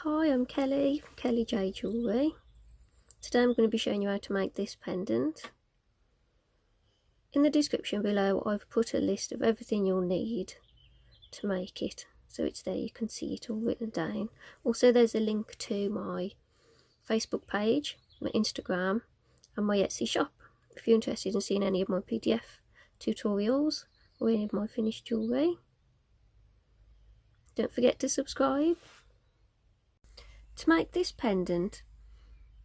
Hi, I'm Kelly from Kelly J Jewellery. Today I'm going to be showing you how to make this pendant. In the description below I've put a list of everything you'll need to make it, so it's there, you can see it all written down. Also there's a link to my Facebook page, my Instagram and my Etsy shop if you're interested in seeing any of my PDF tutorials or any of my finished jewellery. Don't forget to subscribe. To make this pendant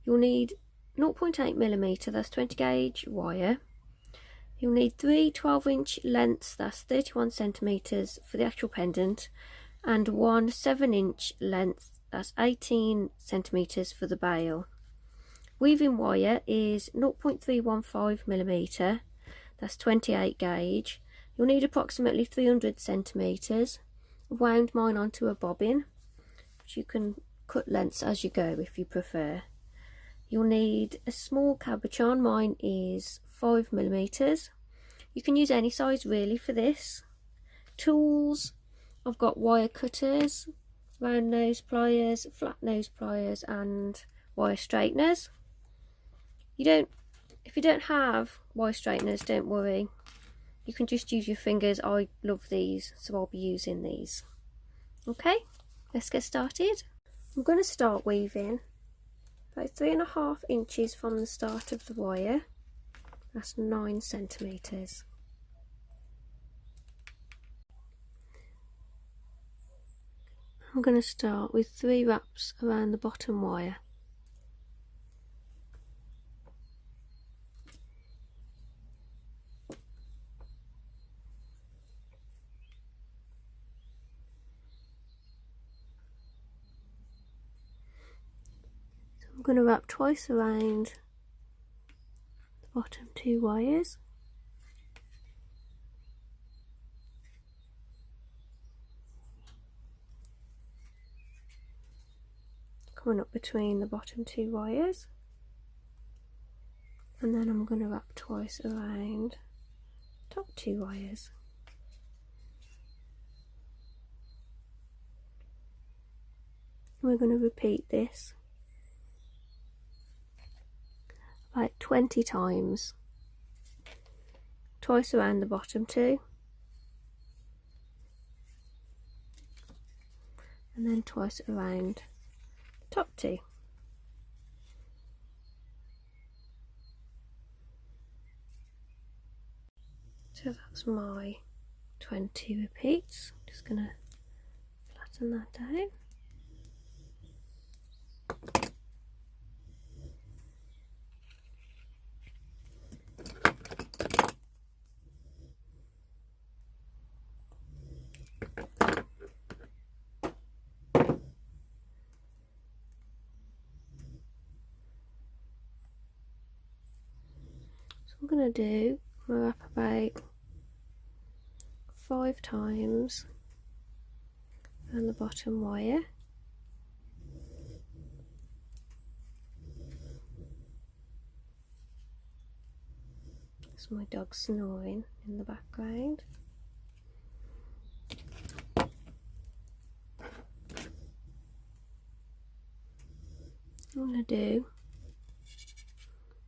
you'll need 0.8mm, that's 20 gauge wire. You'll need 3 12-inch lengths, that's 31cm for the actual pendant, and 1 7-inch length, that's 18cm for the bail. Weaving wire is 0.315mm, that's 28 gauge. You'll need approximately 300cm. I've wound mine onto a bobbin, which you can cut lengths as you go if you prefer. You'll need a small cabochon, mine is 5mm. You can use any size really for this. Tools, I've got wire cutters, round nose pliers, flat nose pliers and wire straighteners. If you don't have wire straighteners, don't worry, you can just use your fingers. I love these, so I'll be using these. Okay, let's get started. I'm going to start weaving about 3.5 inches from the start of the wire, that's 9cm. I'm going to start with 3 wraps around the bottom wire. I'm going to wrap twice around the bottom 2 wires. Coming up between the bottom 2 wires. And then I'm going to wrap twice around the top 2 wires. We're going to repeat this about 20 times, twice around the bottom 2 and then twice around the top 2. So that's my 20 repeats. I'm just going to flatten that down. I'm going to wrap about 5 times around the bottom wire. That's my dog snoring in the background.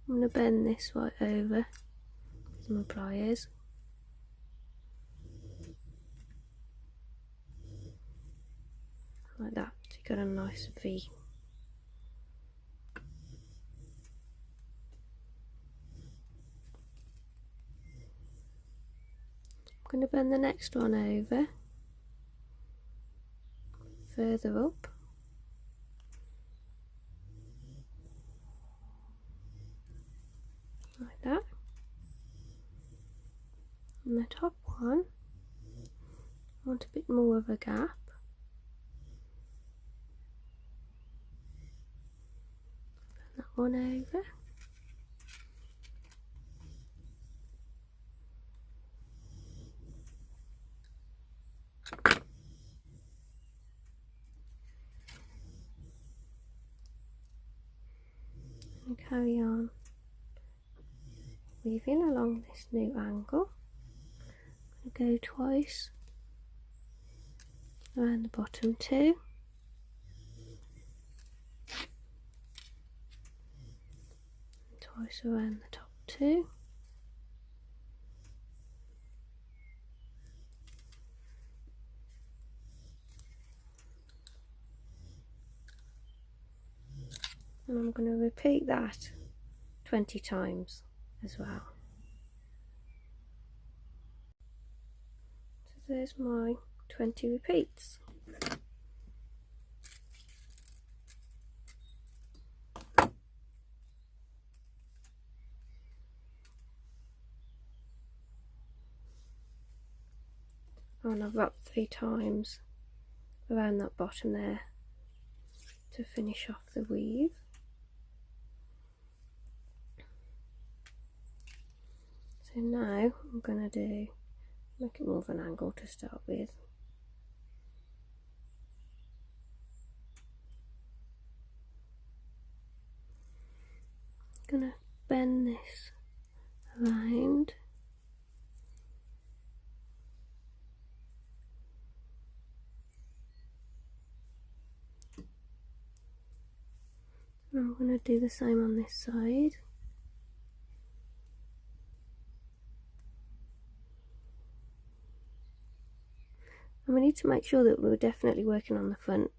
I'm going to bend this right over with my pliers. Like that, so you got a nice V. I'm going to bend the next one over, further up. Like that. And the top one, I want a bit more of a gap. Bend that one over. And carry on weaving along this new angle. I'm going to go twice around the bottom 2 twice around the top too. And I'm going to repeat that 20 times as well. So there's my 20 repeats. And I've wrapped 3 times around that bottom there to finish off the weave. So now I'm going to make it more of an angle to start with. I'm going to bend this around. And I'm going to do the same on this side. And we need to make sure that we're definitely working on the front,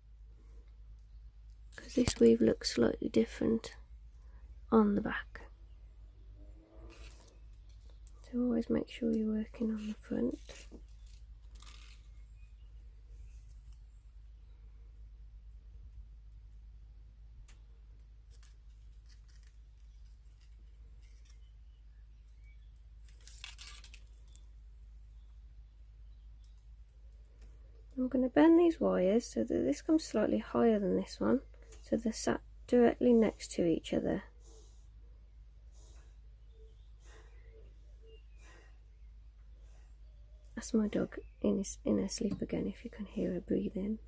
because this weave looks slightly different on the back. So always make sure you're working on the front. I'm going to bend these wires so that this comes slightly higher than this one, so they're sat directly next to each other. That's my dog in her sleep again, if you can hear her breathing.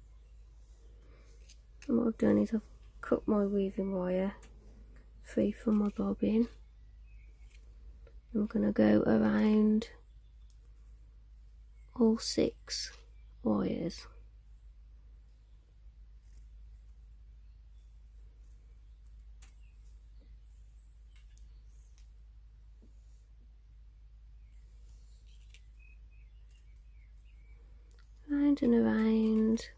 And what I've done is I've cut my weaving wire free from my bobbin. I'm going to go around all 6 wires. Round and around.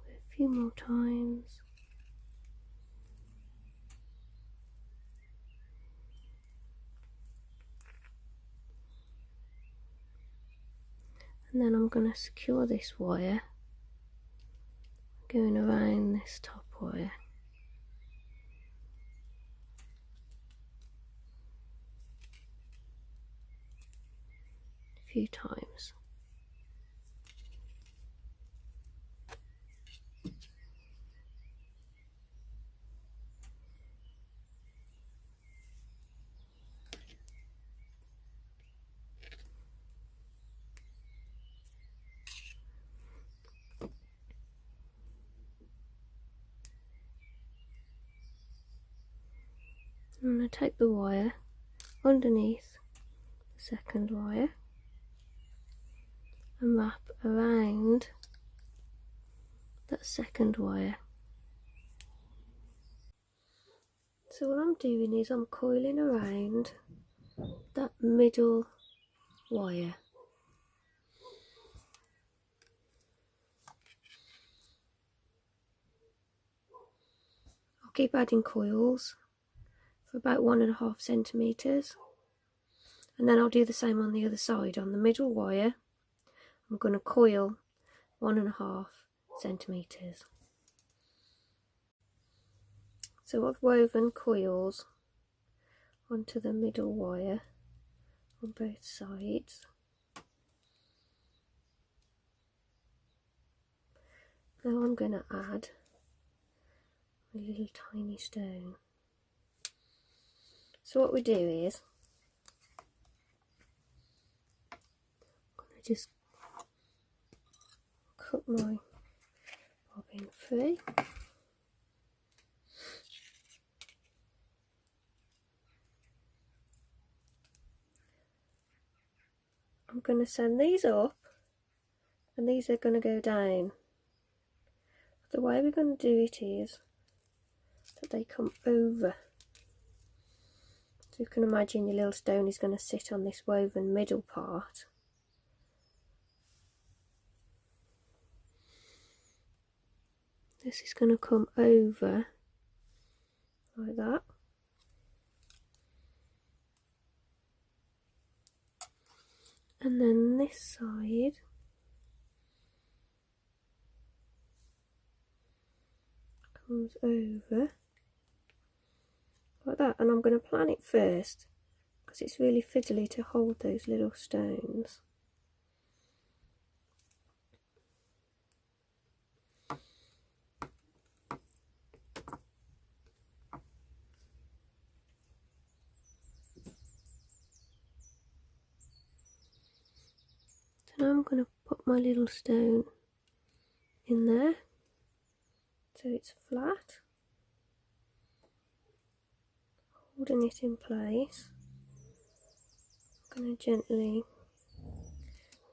A few more times. And then I'm going to secure this wire going around this top wire. A few times. I'm going to take the wire underneath the second wire and wrap around that second wire. So what I'm doing is I'm coiling around that middle wire. I'll keep adding coils for about 1.5 centimeters, and then I'll do the same on the other side. On the middle wire I'm going to coil 1.5 centimeters. So I've woven coils onto the middle wire on both sides. Now I'm going to add a little tiny stone. So what we do is, I'm going to just cut my bobbin free. going to send these up and these are going to go down. The way we're going to do it is that they come over. So you can imagine your little stone is going to sit on this woven middle part. This is going to come over like that. And then this side comes over like that. And I'm going to plan it first because it's really fiddly to hold those little stones. So now I'm going to put my little stone in there so it's flat, holding it in place. I'm going to gently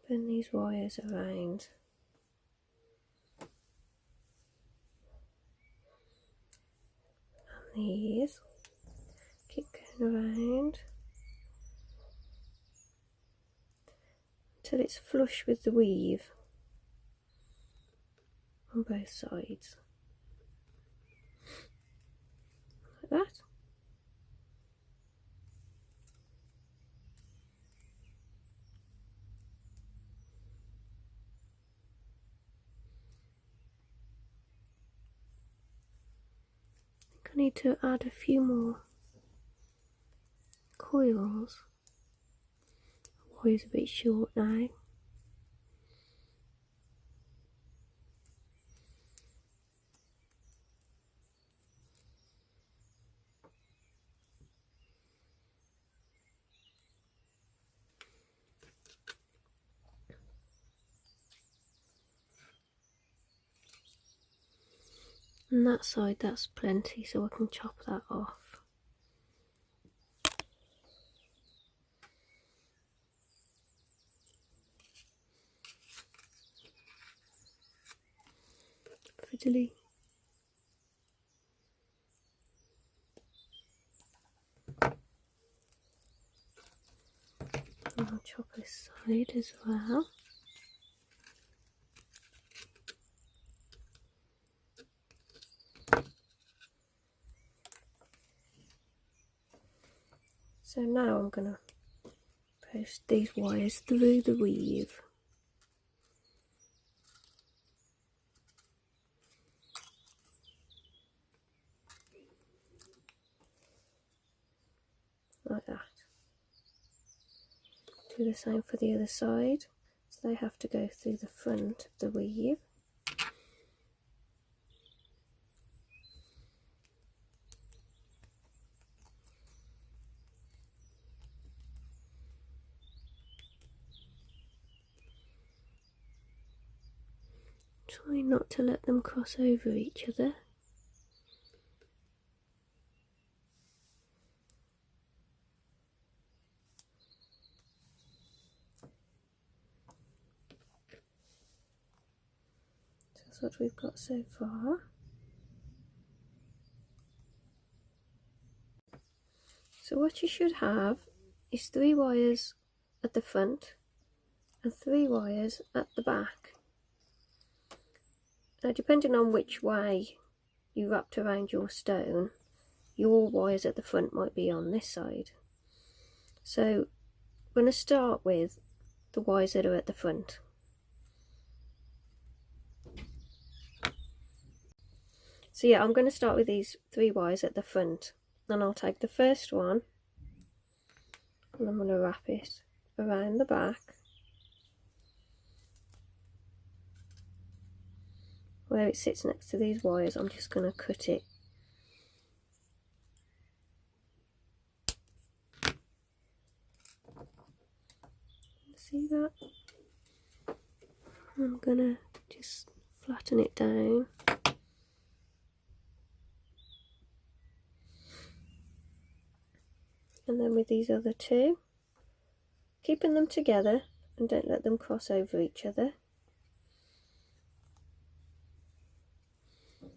bend these wires around. And these keep going around until it's flush with the weave on both sides. Like that. I need to add a few more coils. The wire's a bit short now. And that side, that's plenty, so I can chop that off. Fiddly. And I'll chop this side as well. So now I'm going to post these wires through the weave. Like that. Do the same for the other side. So they have to go through the front of the weave. Try not to let them cross over each other. So that's what we've got so far. So what you should have is 3 wires at the front and 3 wires at the back. Now depending on which way you wrapped around your stone, your wires at the front might be on this side. So I'm going to start with the wires that are at the front. So yeah, I'm going to start with these 3 wires at the front. Then I'll take the first one and I'm going to wrap it around the back. Where it sits next to these wires, I'm just going to cut it. See that? I'm going to just flatten it down. And then with these other 2, keeping them together and don't let them cross over each other. I'm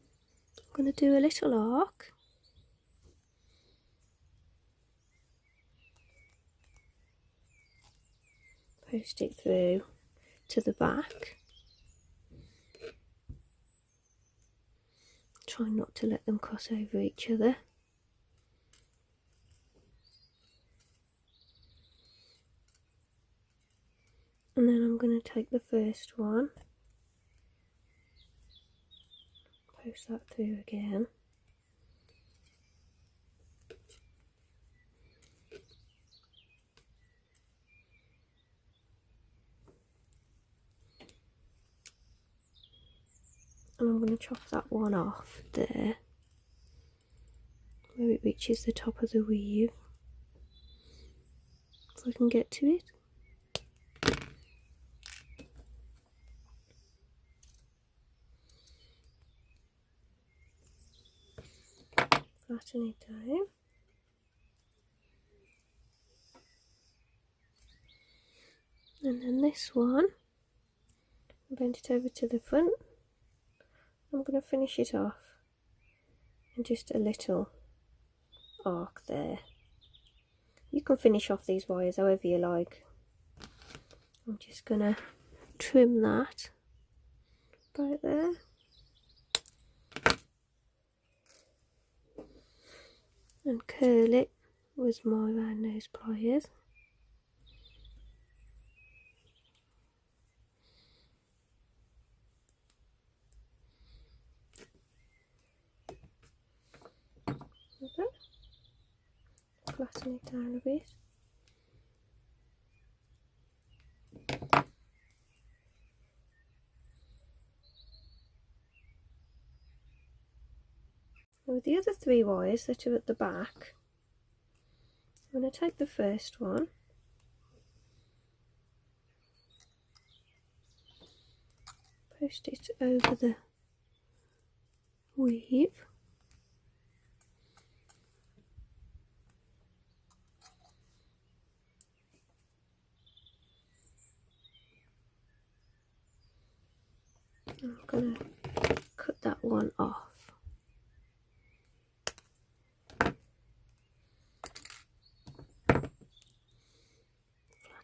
going to do a little arc. Post it through to the back. Try not to let them cross over each other. And then I'm going to take the first one, post that through again. And I'm going to chop that one off there, where it reaches the top of the weave, so I can get to it. Flatten it down. And then this one, bend it over to the front. I'm going to finish it off in just a little arc there. You can finish off these wires however you like. I'm just going to trim that right there. And curl it with my round nose pliers. Okay. Flatten it down a bit. With the other 3 wires that are at the back, I'm going to take the first one, post it over the weave, I'm going to cut that one off.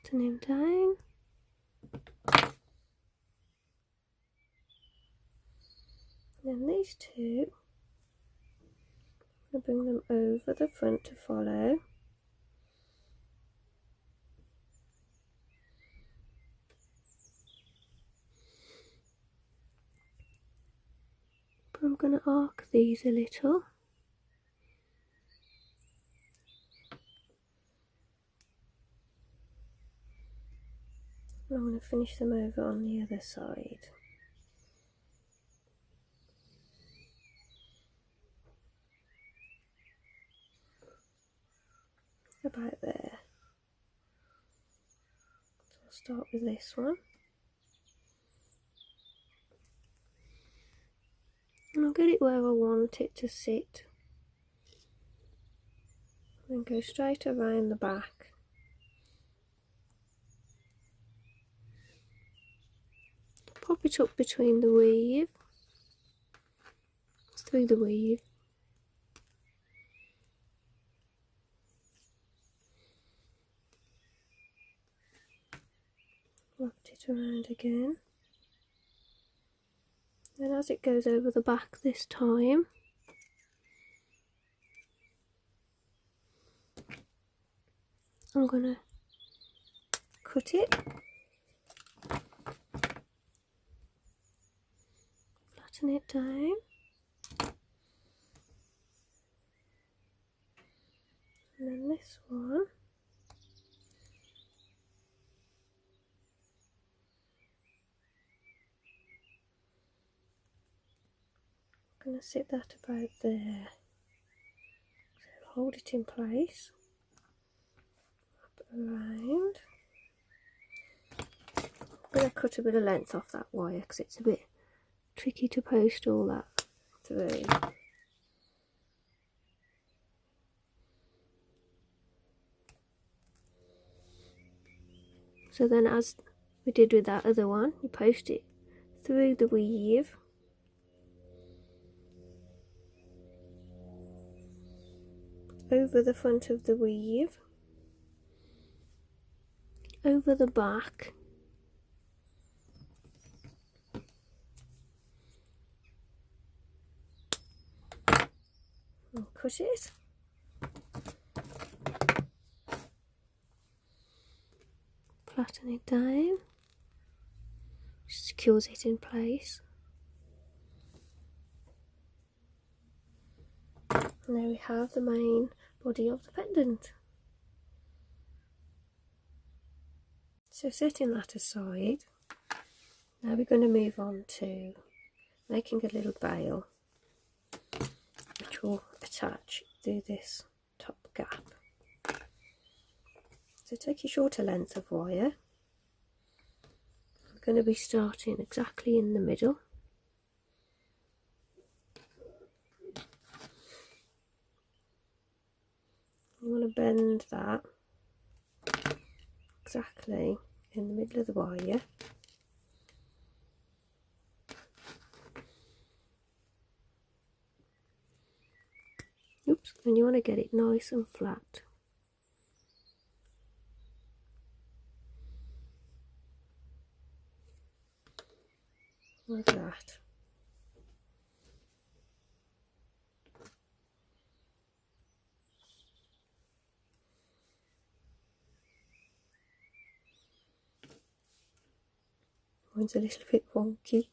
Flatten him down. And then these 2, I'm going to bring them over the front to follow. But I'm going to arc these a little. I'm going to finish them over on the other side. About there. So I'll start with this one. And I'll get it where I want it to sit. And then go straight around the back. Pop it up between the weave, through the weave. Wrap it around again. Then as it goes over the back this time, I'm going to cut it. Flatten it down. And then this one, I'm going to sit that about there. So hold it in place, up around. I'm going to cut a bit of length off that wire because it's a bit tricky to post all that through. So then as we did with that other one. You post it through the weave, over the front of the weave, over the back, and cut it. Flatten it down, secures it in place. And there we have the main body of the pendant. So setting that aside, now we're going to move on to making a little bail which will attach through this top gap. So take your shorter length of wire. We're going to be starting exactly in the middle. You want to bend that exactly in the middle of the wire. Oops, and you want to get it nice and flat. Like that. Mine's a little bit wonky.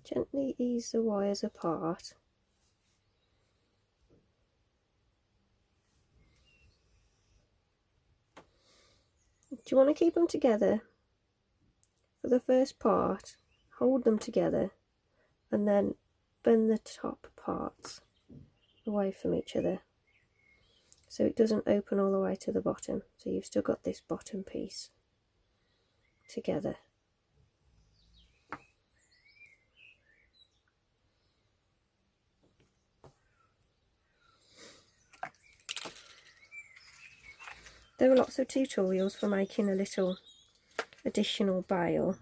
Gently ease the wires apart. Do you want to keep them together for the first part? Hold them together and then bend the top parts away from each other so it doesn't open all the way to the bottom, so you've still got this bottom piece together. There are lots of tutorials for making a little additional bail,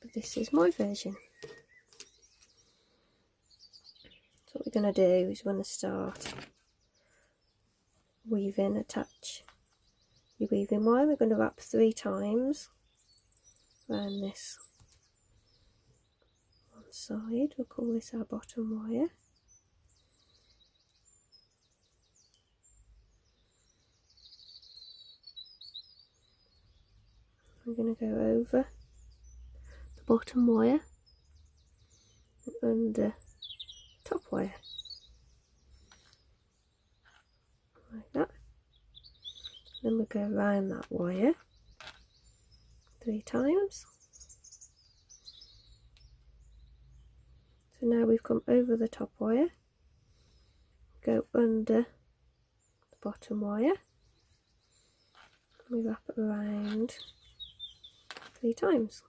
but this is my version. So what we're going to do is we're going to start weaving, attach your weaving wire. We're going to wrap 3 times around this one side. We'll call this our bottom wire. We're going to go over the bottom wire and under top wire, like that. Then we'll go around that wire 3 times. So now we've come over the top wire, go under the bottom wire, and we wrap it around 3 times.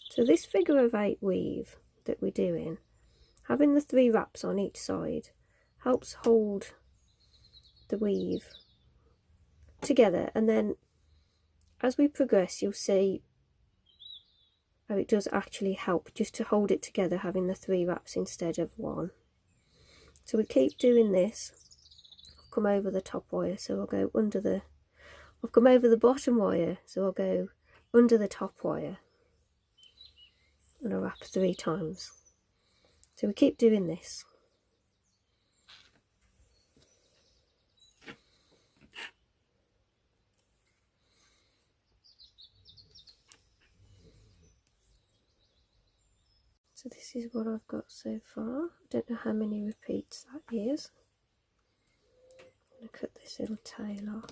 So this figure of 8 weave that we're doing, having the 3 wraps on each side helps hold the weave together, and then as we progress you'll see how it does actually help just to hold it together, having the 3 wraps instead of 1. So we keep doing this. I've come over the top wire, so I'll go under the, I've come over the bottom wire, so I'll go under the top wire and I'll wrap 3 times. So we keep doing this. So this is what I've got so far. I don't know how many repeats that is. I'm going to cut this little tail off.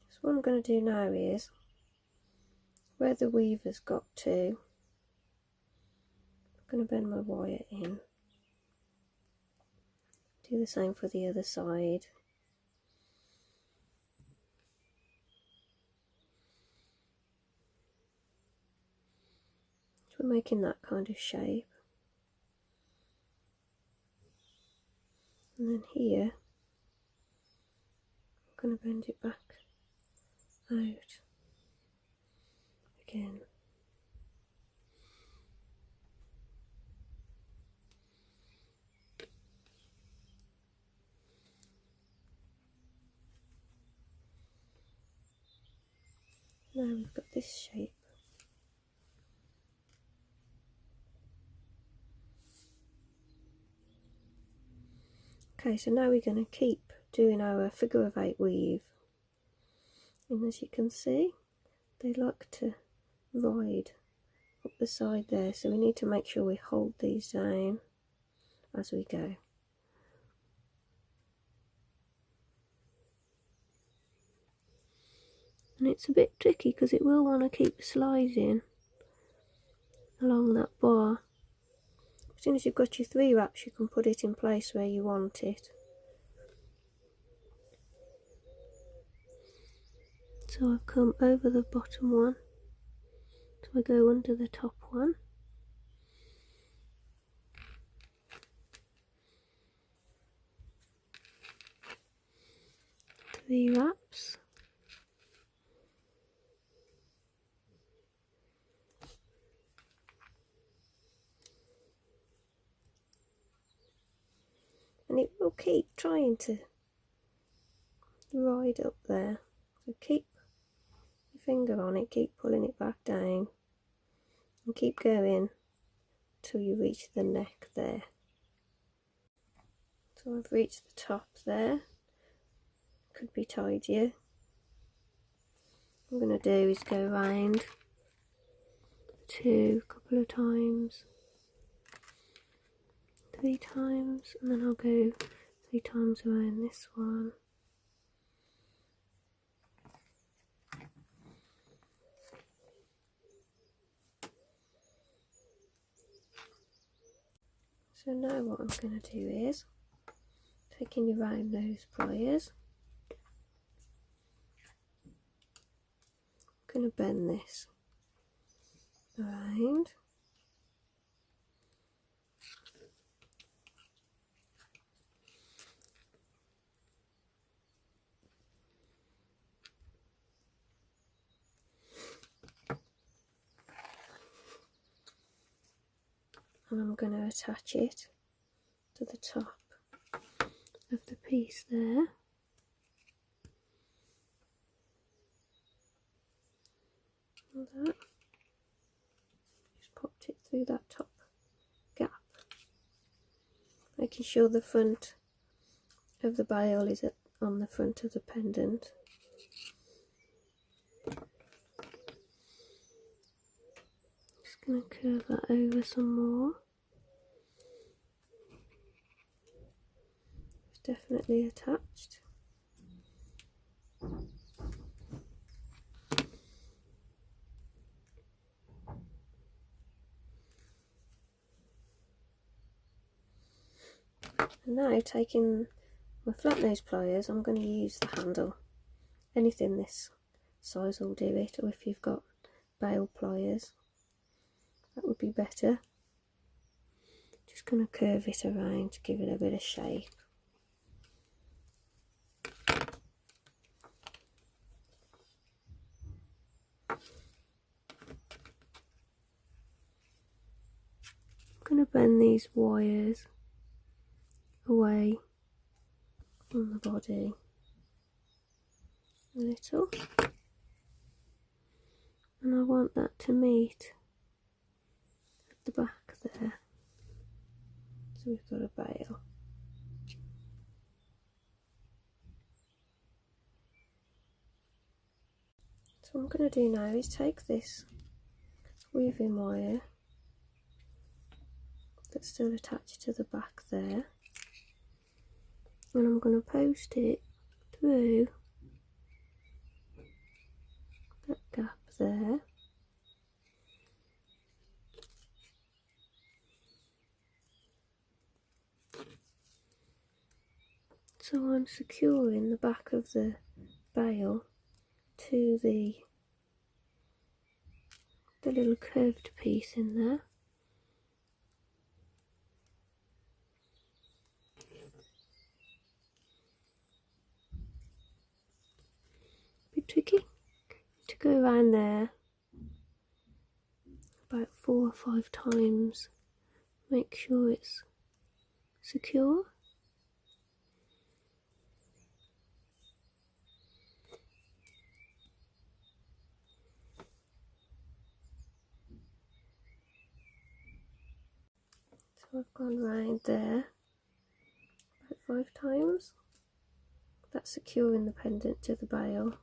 So what I'm going to do now is where the weaver's got to, I'm going to bend my wire in. Do the same for the other side. So we're making that kind of shape. And then here, I'm going to bend it back out again. Now we've got this shape. Okay, so now we're going to keep doing our figure of 8 weave. And as you can see, they like to ride up the side there, so we need to make sure we hold these down as we go. And it's a bit tricky because it will want to keep sliding along that bar. As soon as you've got your 3 wraps, you can put it in place where you want it. So I've come over the bottom one, so I go under the top one. 3 wraps. And it will keep trying to ride up there. So keep your finger on it, keep pulling it back down, and keep going till you reach the neck there. So I've reached the top there. Could be tidier. What I'm going to do is go round 2 couple of times, 3 times, and then I'll go 3 times around this one. So now what I'm going to do is, taking your round nose pliers, I'm going to bend this around. And I'm going to attach it to the top of the piece there. And that. Just popped it through that top gap, making sure the front of the bail is on the front of the pendant. Just going to curve that over some more. It's definitely attached. And now, taking my flat nose pliers, I'm going to use the handle. Anything this size will do it, or if you've got bail pliers, that would be better. Just going to curve it around to give it a bit of shape. I'm going to bend these wires away from the body a little, and I want that to meet at the back there. So we've got a bail. So what I'm going to do now is take this weaving wire that's still attached to the back there, and I'm going to post it through that gap there, So I'm securing the back of the bail to the little curved piece in there. Bit tricky to go around there about 4 or 5 times. Make sure it's secure. So I've gone round there about 5 times. That's securing the pendant to the bail.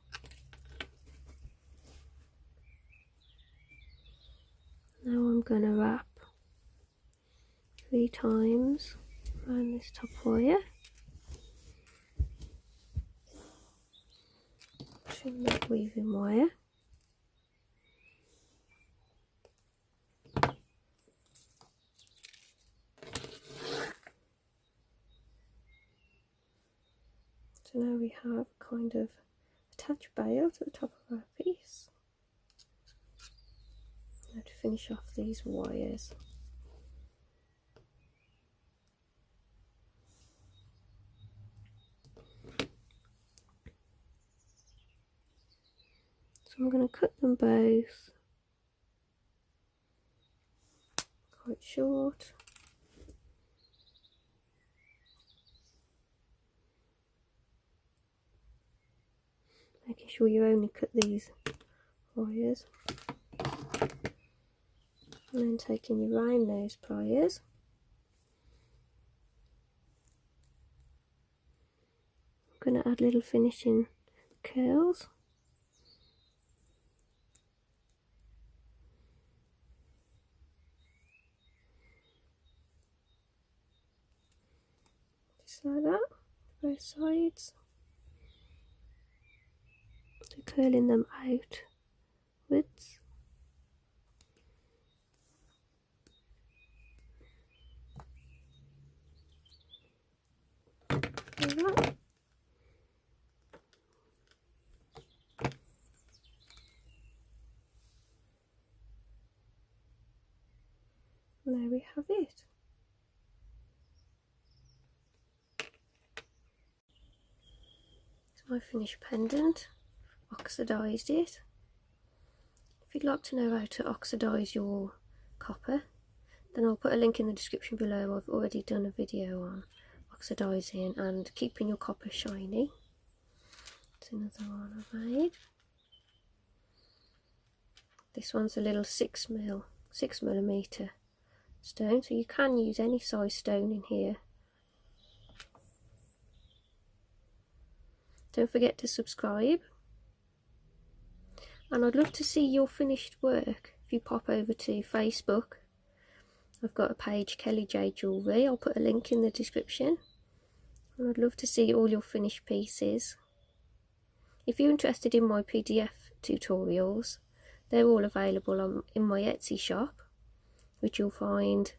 Now I'm going to wrap 3 times around this top wire. Trim that weaving wire. So now we have kind of attached bail to the top of our piece. Now to finish off these wires. So I'm going to cut them both quite short. Making sure you only cut these wires. And then taking your round nose pliers. I'm going to add little finishing curls. Just like that, both sides. So curling them outwards. Like that. And there we have it. It's my finished pendant. Oxidised it. If you'd like to know how to oxidise your copper, then I'll put a link in the description below. I've already done a video on oxidising and keeping your copper shiny. It's another one I've made. This one's a little 6mm stone, so you can use any size stone in here. Don't forget to subscribe, and I'd love to see your finished work. If you pop over to Facebook, I've got a page, Kelly J Jewellery. I'll put a link in the description, and I'd love to see all your finished pieces. If you're interested in my PDF tutorials, they're all available in my Etsy shop, which you'll find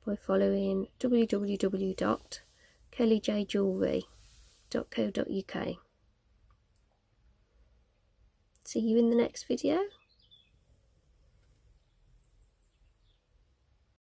by following www.kellyjjewellery.co.uk. See you in the next video.